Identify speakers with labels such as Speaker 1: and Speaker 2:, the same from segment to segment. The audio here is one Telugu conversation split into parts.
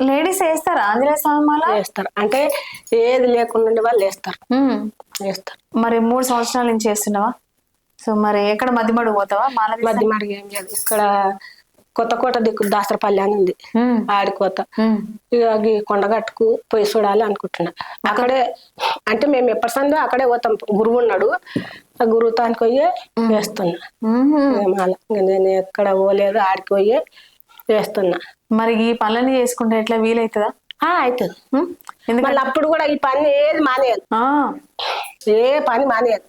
Speaker 1: లేడీస్ వేస్తారా ఆంజనేయ స్వామి మాల?
Speaker 2: వేస్తారు, అంటే ఏది లేకుండా ఉండే వాళ్ళు వేస్తారు.
Speaker 1: ఉమ్.
Speaker 2: వేస్తారు.
Speaker 1: మరి 3 సంవత్సరాల నుంచి చేస్తున్నావా? సో మరి ఎక్కడ మధ్యమడు పోతావా మాల తీసి?
Speaker 2: మధ్య మడికి ఏం లేదు, ఇక్కడ కొత్తకోట దిక్కు దాసరపల్లి అని ఉంది,
Speaker 1: ఉమ్.
Speaker 2: ఆడికోత.
Speaker 1: ఉమ్.
Speaker 2: ఇక ఈ కొండగట్టుకు పోయి చూడాలి అనుకుంటున్నా. అక్కడే అంటే మేము ఎప్పటి సందో అక్కడే పోతాం, గురువు ఉన్నాడు, ఆ గురువు తానికి పోయి వేస్తున్నా. మాల నేను ఎక్కడ పోలేదు, ఆడికి పోయి వేస్తున్నా.
Speaker 1: మరి ఈ పనులన్నీ చేసుకుంటే ఎట్లా వీలవుతుందా?
Speaker 2: అవుతుంది.
Speaker 1: ఎందుకంటే
Speaker 2: మళ్ళీ అప్పుడు కూడా ఈ పని ఏది మానేయాలి, ఏ పని మానేయాలి,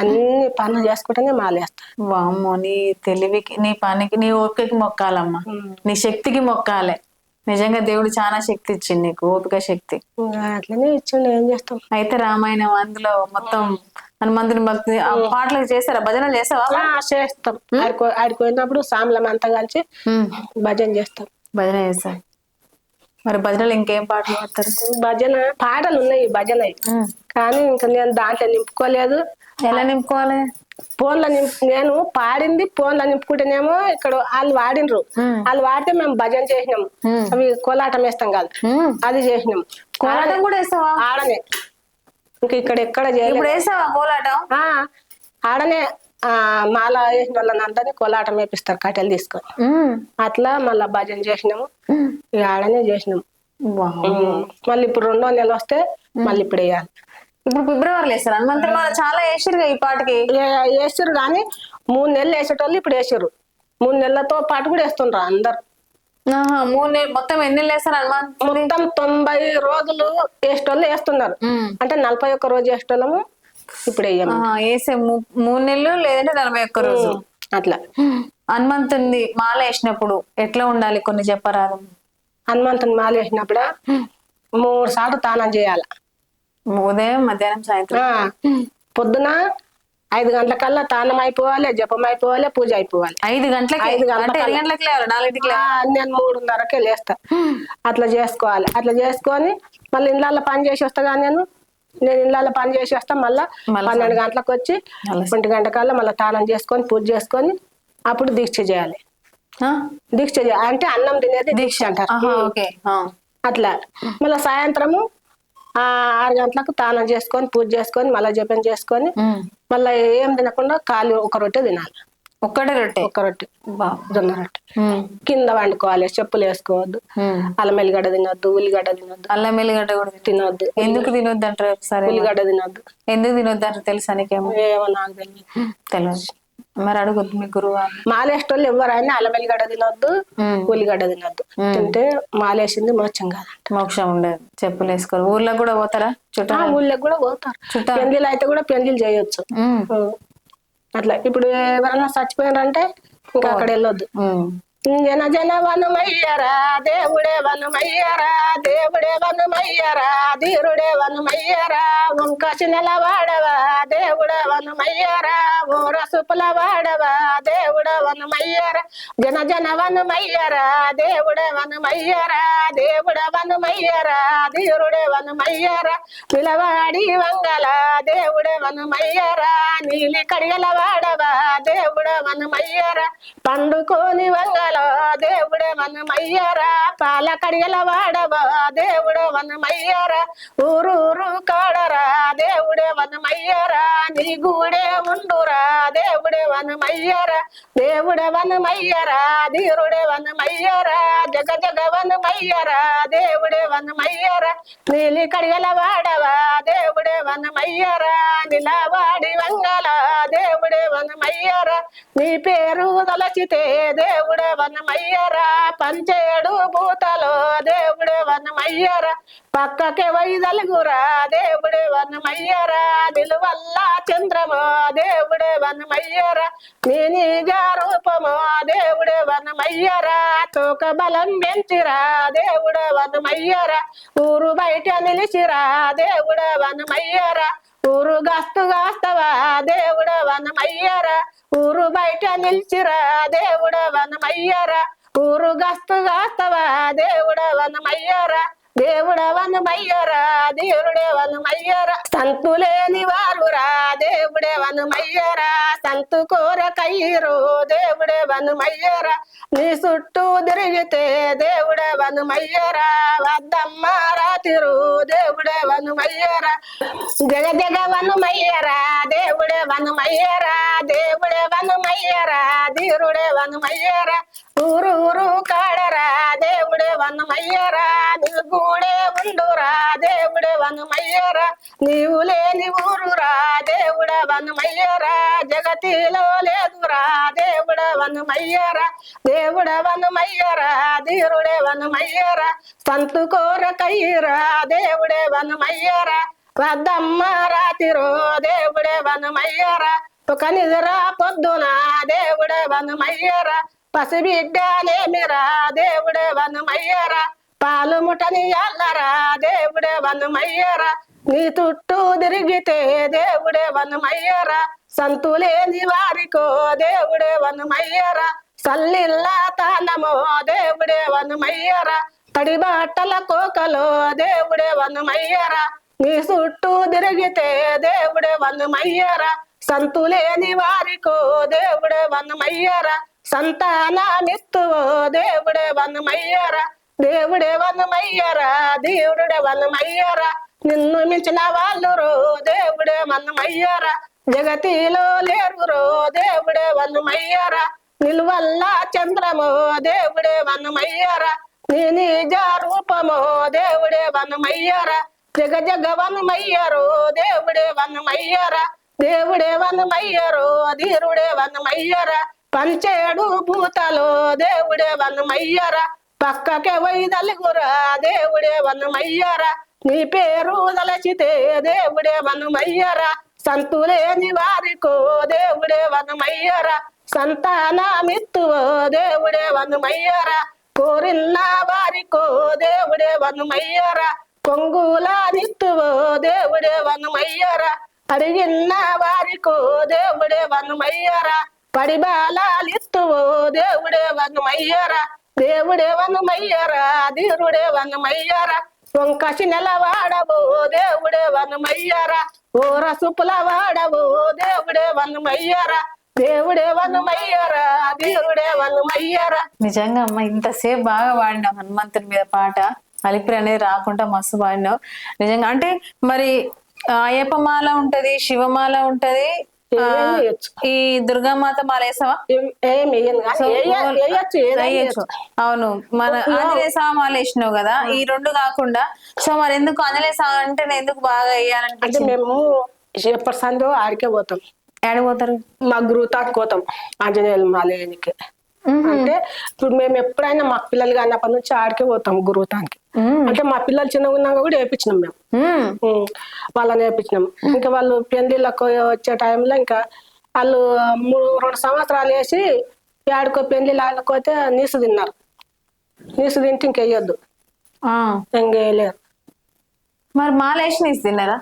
Speaker 2: అన్ని పనులు చేసుకుంటేనే మాలేస్తా.
Speaker 1: వామ్మో, నీ తెలివికి, నీ పనికి, నీ ఓపికకి మొక్కాలమ్మా, నీ శక్తికి మొక్కాలే. నిజంగా దేవుడు చాలా శక్తి ఇచ్చింది నీకు, ఓపిక శక్తి.
Speaker 2: అట్లనే ఇచ్చిండు, ఏం చేస్తాం.
Speaker 1: అయితే రామాయణం అందులో మొత్తం హనుమంతుని భక్తి పాటలు చేస్తారా? భజనలు చేస్తావా?
Speaker 2: చేస్తాం. ఆడికి పోయినప్పుడు సాములం అంతా కలిసి భజన చేస్తాం.
Speaker 1: భజన చేస్తాం. మరి భజనలు ఇంకేం పాటలు పాడతారు?
Speaker 2: భజన పాటలు ఉన్నాయి, భజన కానీ ఇంకా నేను దాంట్లో నింపుకోలేదు.
Speaker 1: ఎలా నింపుకోవాలి?
Speaker 2: ఫోన్లో నేను పాడింది ఫోన్లో నింపుకుంటేనేమో ఇక్కడ వాళ్ళు వాడినరు, వాళ్ళు వాడితే మేము భజన చేసినాము. అవి కోలాటం వేస్తాం కాదు, అది చేసినాం.
Speaker 1: కోలాటం కూడా వేస్తావా?
Speaker 2: ఆడనే, ఇంకా ఇక్కడ ఎక్కడ
Speaker 1: ఇప్పుడు వేస్తావా కోలాటం?
Speaker 2: ఆడనే మాల వేసిన వాళ్ళని అందరినీ కోలాటం వేపిస్తారు కట్టెలు తీసుకొని. అట్లా మళ్ళా భజన చేసినాము, ఇక ఆడనే చేసినాము. మళ్ళీ ఇప్పుడు 2వ నెల వస్తే మళ్ళీ ఇప్పుడు వేయాలి.
Speaker 1: ఇప్పుడు ఫిబ్రవరిలో వేస్తారు హనుమంతుడు మాల. చాలా వేసారు ఈ పాటికి,
Speaker 2: వేసారు కానీ 3 నెలలు వేసేటోళ్ళు ఇప్పుడు వేసారు. 3 నెలలతో పాటు కూడా వేస్తుండ్రు అందరు.
Speaker 1: 3 నెలలు మొత్తం ఎన్ని నెలలు వేస్తారు హనుమంతుడు?
Speaker 2: మొత్తం 90 రోజులు వేసేటోళ్ళు వేస్తున్నారు, అంటే 41 రోజు వేసేటోళ్ళము ఇప్పుడు వేయము.
Speaker 1: వేసే 3 నెలలు లేదంటే 41 రోజు
Speaker 2: అట్లా.
Speaker 1: హనుమంతుని మాల వేసినప్పుడు ఎట్లా ఉండాలి కొన్ని చెప్పరాదు?
Speaker 2: హనుమంతుని మాల వేసినప్పుడు 3 సార్లు తానం చేయాలి,
Speaker 1: ఉదయం, మధ్యాహ్నం, సాయంత్రం.
Speaker 2: పొద్దున 5 గంటలకల్లా తానం అయిపోవాలి, జపం అయిపోవాలి, పూజ అయిపోవాలి.
Speaker 1: 5 గంటలకి?
Speaker 2: 5 గంటలకి
Speaker 1: లేవాలి, 4ంటికి లేవాలి.
Speaker 2: నేను 3:30కే లేస్తా. అట్లా చేసుకోవాలి. అట్లా చేసుకొని మళ్ళీ ఇళ్ళల్లో పని చేసి వస్తా. కానీ నేను ఇళ్ళల్లో పని చేసి వస్తా. మళ్ళా 12 గంటలకు వచ్చి 1 గంట కల్లా మళ్ళీ తానం చేసుకొని పూజ చేసుకొని అప్పుడు దీక్ష చేయాలి. దీక్ష అంటే అన్నం తినేది దీక్ష అంటారు. అట్లా మళ్ళీ సాయంత్రము 6 గంటలకు తానం చేసుకొని పూజ చేసుకొని మళ్ళీ జపం చేసుకొని మళ్ళీ ఏం తినకుండా ఖాళీ ఒక రొట్టె తినాలి.
Speaker 1: ఒక్కటే రొట్టె?
Speaker 2: ఒక రొట్టె, జొన్న రొట్టె. కింద వండుకోవాలి, చెప్పులు వేసుకోవద్దు, అల్లం ఎల్లిగడ్డ తినొద్దు, ఉల్లిగడ్డ తినొద్దు.
Speaker 1: అల్లం ఎల్లిగడ్డ కూడా
Speaker 2: తినొద్దు.
Speaker 1: ఎందుకు తినొద్దు అంటారు ఒకసారి?
Speaker 2: ఉల్లిగడ్డ తినొద్దు.
Speaker 1: ఎందుకు తినొద్దు అంటారు తెలుసా నీకేమో?
Speaker 2: ఏమో నాకు
Speaker 1: తెలియదు. మరి అడుగుద్దు మీ గురువు.
Speaker 2: మాలేసేటోళ్ళు ఎవరైనా అల్లం ఎల్లిగడ్డ తినొద్దు, ఉల్లిగడ్డ తినొద్దు. తింటే మాలేసింది మోక్షం కాదంట.
Speaker 1: మోక్షం ఉండదు. చెప్పులు వేసుకోరు. ఊర్లో కూడా పోతారా? చుట్టాలు
Speaker 2: ఊళ్ళకి కూడా పోతారు. పెళ్లిళ్ళు అయితే కూడా పెళ్లిళ్ళు చేయొచ్చు. అట్లా ఇప్పుడు ఎవరైనా చచ్చిపోయినారంటే ఇంకా అక్కడ వెళ్ళొద్దు. జన జన వనుమయ్యరా దేవుడే వనుమయ్యరా, దేవుడే వనుమయ్యరా, ధీరుడే వనుమయ్యరా, వంకసి నెలవాడవా దేవుడే వనుమయ్యరా, ఊర సుపుల వాడవా దేవుడే వనుమయ్యరా, జన జన వనుమయ్యరా దేవుడే వనుమయ్యరా, దేవుడే వనుమయ్యరా, ధీరుడే వనుమయ్యరా, పిలవాడి వంగల దేవుడే వనుమయ్యరా, నీలి కడిగల వాడవా దేవుడే వనుమయ్యరా, పండుకోని వంగల దేవుడే వనమయ్యరా, పాల కడిగల వాడవా దేవుడే వనమయ్యరా, ఊరూరు కాడరా దేవుడే వనమయ్యరా, నీ గూడే ఉండురా దేవుడే వనమయ్యరా, దేవుడే వనమయ్యరా, ధీరుడే వనమయ్యరా, జగ జగ వనమయ్యరా దేవుడే వనమయ్యరా, నీలి కడిగల వాడవా దేవుడే వనమయ్యరా, నిలవాడి వంగల దేవుడే వనమయ్యరా, నీ పేరు తలచితే దేవుడే వనమయ్యరా, పంచేడు భూతలో దేవుడే వనమయ్యరా, పక్కకే వైదలుగురా దేవుడే వనమయ్యరా, నిలువల్ల చంద్రమో దేవుడే వనమయ్యరా, నీ నిజ రూపమో దేవుడే వనమయ్యరా, తోక బలం పెంచిరా దేవుడే వనమయ్యరా, ఊరు బయట నిలిచిరా దేవుడే వనమయ్యరా, ఊరు గస్తు గాస్తవా దేవుడే వనమయ్యరా, ఊరు బయట నిలిచిరా దేవుడే వనమయ్యరా, ఊరు గస్తు గాస్తవా దేవుడే వనమయ్యరా, దేవుడే వనమయ్యరా, ధీరుడే వనమయ్యరా, సంతులేని వారురా దేవుడే దేవుడే వనమయ్యరా సంతు కోర కయ్యరు దేవుడే వనమయ్యరా నీ చుట్టూ తిరిగితే దేవుడే వనమయ్యరా వద్దమ్మ రాతిరు దేవుడే వనమయ్యరా జగ జగ వనమయ్యరా దేవుడే వనమయ్యరా దేవుడే వనమయ్యరా ధీరుడే వనమయ్యరా ఊరు ఊరు కాడరా దేవుడే వనమయ్యరా నీవు గూడే ఉండురా దేవుడే వనమయ్యరా నీవు లేని ఊరురా దేవుడే వనమయ్యరా జగతిలో లేదురా దేవుడే వనమయ్యరా దేవుడే వనమయ్యరా ధీరుడే వనమయ్యరా సంతు కోర కయ్యరా దేవుడే వనమయ్యరా వద్దమ్మ రాతిరో దేవుడే వనమయ్యరా ఒక నిద్ర పొద్దున దేవుడే వనమయ్యరా పసిబిడ్డనేమిరా దేవుడే వనమయ్యరా పాలు ముటని అల్లరా దేవుడే వనమయ్యరా నీ చుట్టూ తిరిగితే దేవుడే వనమయ్యరా సంతులేని వారికో దేవుడే వనమయ్యరా సల్లిల్లా తానమో దేవుడే వనమయ్యరా తడి బట్టల కోకలో దేవుడే వనమయ్యరా నీ చుట్టూ తిరిగితే దేవుడే వనమయ్యరా సంతులేని వారికో దేవుడే వనమయ్యరా సంతానమిత్తువో దేవుడే వనమయ్యరా దేవుడే వనమయ్యరా దేవుడే వనమయ్యరా నిన్ను మించిన వాళ్ళు రో దేవుడే వనమయ్యరా జగతిలో లేరురో దేవుడే వనమయ్యరా నిలువల్ల చంద్రమో దేవుడే వనమయ్యరా నీ నిజ రూపమో దేవుడే వనమయ్యరా జగ జగ వనమయ్యరో దేవుడే వనమయ్యరా దేవుడే వనమయ్యరో ధీరుడే వనమయ్యరా పంచేడు భూతలో దేవుడే వనమయ్యరా పక్కకే వైదలుగురా దేవుడే వనమయ్యరా నీ పేరు తలచితే దేవుడే వనమయ్యరా సంతులేని వారికో దేవుడే వనమయ్యరా సంతానమిత్తువో దేవుడే వనమయ్యరా కోరిన్న వారికో దేవుడే వనమయ్యరా పొంగుల నిత్తువో దేవుడే వనమయ్యరా అడిగిన్న వారికో దేవుడే వనమయ్యరా పడిబాలిత్తువో దేవుడే వనమయ్యరా దేవుడే వనమయ్యరా ధీరుడే వనమయ్యరా వంకసి నెలవాడవో దేవుడే వనమయ్యరా ఓర సుపుల వాడవో దేవుడే వనమయ్యరా దేవుడే వనమయ్యరా ధీరుడే వనమయ్యరా.
Speaker 1: నిజంగా అమ్మ ఇంతసేపు బాగా పాడినావు హనుమంతుని మీద పాట, అలిపిరి అనేది రాకుండా మస్తు పాడినావు నిజంగా. అంటే మరి అయ్యప్పమాల ఉంటది, శివమాల ఉంటది, ఈ దుర్గామాత మాల వేసావా? అవును, మన ఆంజనేయ స్వామి మాల వేసినావు కదా, ఈ రెండు కాకుండా. సో మరి ఎందుకు ఆంజనేయ స్వామి అంటే ఎందుకు బాగా వేయాలంటే?
Speaker 2: మేము ఎప్పటి సందో ఆడికే పోతాం.
Speaker 1: ఏడిపోతారు?
Speaker 2: మా గురుతాకి పోతాం ఆంజనేయుల మాలయానికి. అంటే ఇప్పుడు మేము ఎప్పుడైనా మా పిల్లలు కానప్పటి నుంచి ఆడికే పోతాం గురుతానికి. అంటే మా పిల్లలు చిన్నగా ఉన్నాక కూడా వేయించినాం మేము, వాళ్ళని వేయించినాం. ఇంకా వాళ్ళు పెళ్లిళ్ళకు వచ్చే టైంలో ఇంకా వాళ్ళు 2 సంవత్సరాలు వేసి ఆడుకో పెళ్లిళ్ళు ఆడుకోతే నీసు తిన్నారు. నీసు తింటే ఇంకెయ్యొద్దు, ఇంకేయలేరు.
Speaker 1: మరి మాల వేసి నీసు తిన్నారా?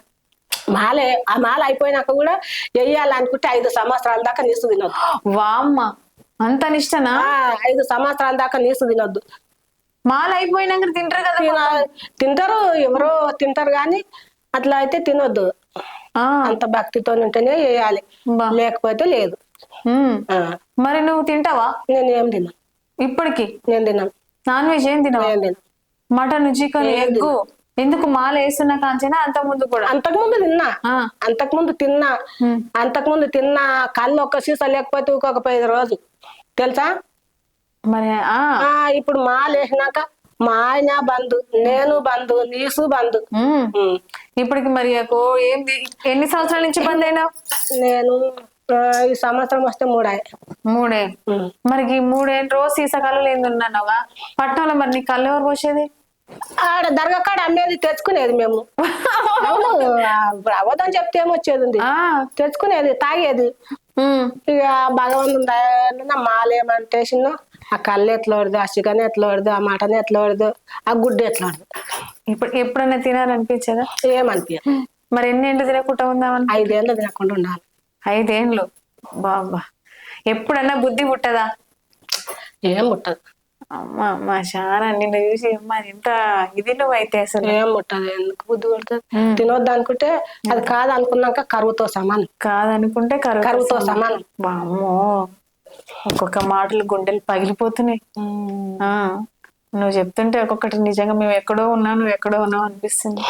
Speaker 2: ఆ మాల అయిపోయినాక కూడా వెయ్యాలనుకుంటే 5 సంవత్సరాల దాకా నీసు తినొద్దు.
Speaker 1: వామ్మ, అంత నిష్టనా?
Speaker 2: 5 సంవత్సరాల దాకా నీసు తినొద్దు.
Speaker 1: మాల అయిపోయినాక తింటారు కదా?
Speaker 2: తింటారు, ఎవరో తింటారు కానీ అట్లా అయితే తినొద్దు. అంత భక్తితో ఉంటేనే వేయాలి, లేకపోతే లేదు.
Speaker 1: మరి నువ్వు తింటావా?
Speaker 2: నేను ఏం తిన్నా
Speaker 1: ఇప్పటికి.
Speaker 2: నేను తిన్నాను.
Speaker 1: నాన్ వెజ్ ఏం తిన్నావా? Mutton, chicken, egg? ఎందుకు మాల వేస్తున్నా కాంచేనా? అంతకుముందు కూడా?
Speaker 2: అంతకుముందు తిన్నా. కళ్ళు ఒక్క సీసా లేకపోతే ఇంకొక 5 రోజు తెలుసా
Speaker 1: మరి.
Speaker 2: ఇప్పుడు మాల వేసినాక మా ఆయన బంధు, నేను బంధు, నీసు బంధు.
Speaker 1: ఇప్పటికి మరి ఏంది, ఎన్ని సంవత్సరాల నుంచి బంద్ అయినావు?
Speaker 2: నేను ఈ సంవత్సరం వస్తే
Speaker 1: 3 మరి 3 రోజు సీసా కళ్ళు ఏంది ఉన్నావుగా పట్టణంలో. మరి నీ కళ్ళు ఎవరు పోసేది?
Speaker 2: ఆడ దర్గా కాడ అమ్మేది, తెచ్చుకునేది మేము. అవును, ఇప్పుడు అవ్వదని చెప్తే ఏమొచ్చేది, తెచ్చుకునేది, తాగేది. ఇక భగవంతుని మాలేమంటే ఆ కళ్ళు ఎట్లా వడదు, ఆ చికెన్ ఎట్లా వడదు, ఆ మటన్ ఎట్లా వడదు, ఆ గుడ్డు ఎట్లా వడదు.
Speaker 1: ఇప్పుడు ఎప్పుడైనా తినాలనిపించదా?
Speaker 2: ఏమనిపించదు.
Speaker 1: మరి ఎన్ని ఏళ్ళు తినకుండా ఉందామని?
Speaker 2: 5 ఏళ్ళు తినకుండా ఉండాలి.
Speaker 1: 5 ఏళ్ళు? బాబా, ఎప్పుడన్నా బుద్ధి పుట్టదా?
Speaker 2: ఏం పుట్టదు.
Speaker 1: అమ్మా అమ్మా చాలా నిన్ను చూసి అమ్మా ఎంత ఇది నువ్వైతే అసలు
Speaker 2: ఏం ముట్టదు, ఎందుకు బుద్ధి పడుతుంది. తినొద్దు అనుకుంటే అది కాదు అనుకున్నాక కరువుతో సమానం.
Speaker 1: కాదనుకుంటే
Speaker 2: కరువుతో సమానం.
Speaker 1: అమ్మో ఒక్కొక్క మాటలు గుండెలు పగిలిపోతున్నాయి. ఆ నువ్వు చెప్తుంటే ఒక్కొక్కటి నిజంగా మేము ఎక్కడో ఉన్నా నువ్వు ఎక్కడో ఉన్నావు అనిపిస్తుంది.